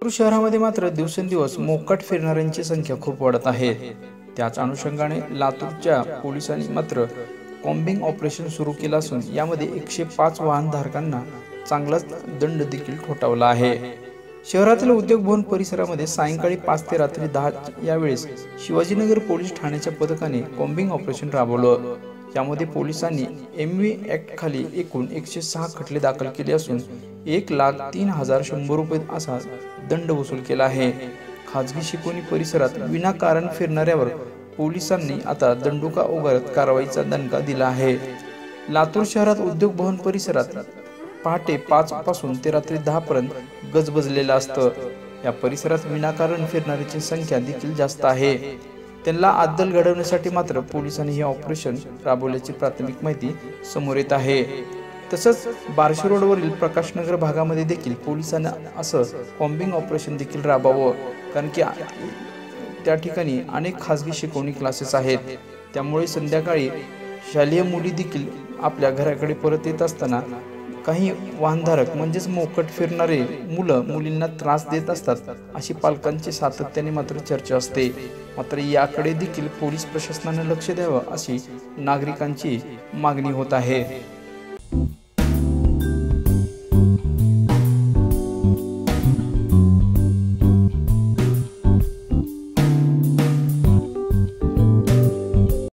शहरामध्ये मात्र दिवसेंदिवस मोकाट फिरणाऱ्यांची संख्या खूप वाढत आहे। त्याच अनुषंगाने लातूरच्या पोलिसांनी मात्र कॉम्बिंग ऑपरेशन सुरू केलं असून यामध्ये 105 वाहनधारकांना चांगलाच दंड देखील ठोठावला आहे। शहरातील उद्योग भवन परिसरामध्ये सायंकाळी 5 ते रात्री 10 या वेळेस शिवाजीनगर पोलीस ठाण्याच्या पथकाने कॉम्बिंग ऑपरेशन राबवलं। यामध्ये पोलिसांनी MV ऍक्ट खाली एकूण 106 खटले दाखल केले असून 1,03,100 रुपये असा दंड वसूल केला आहे। खाजगी शिकवणी परिसरात विनाकारण फिरणाऱ्यावर पोलिसांनी आता दंडुका उगारत कारवाईचा दणका दिला आहे। लातूर शहरात उद्योग भवन परिसरात पहाटे 5 पासून ते रात्री 10 पर्यंत गजबजलेलं असतं। या परिसरात विनाकारण फिरणाऱ्यांची संख्या देखील जास्त आहे। त्यांना अद्दल घडवण्यासाठी मात्र पोलिसांनी हे ऑपरेशन राबवल्याची प्राथमिक माहिती समोर येत आहे। तसंच बार्शी रोडवरील प्रकाशनगर भागामध्ये देखील पोलिसांना असं कॉम्बिंग ऑपरेशन देखील राबवावं, कारण की त्या ठिकाणी अनेक खाजगी शिकवणी क्लासेस आहेत। त्यामुळे संध्याकाळी शालेय मुली देखील आपल्या घराकडे परत येत असताना काही वाहनधारक म्हणजेच मोकट फिरणारे मुलींना त्रास देत असतात, अशी पालकांची सातत्याने मात्र चर्चा असते। मात्र याकडे देखील पोलीस प्रशासनाने लक्ष द्यावं अशी नागरिकांची मागणी होत आहे।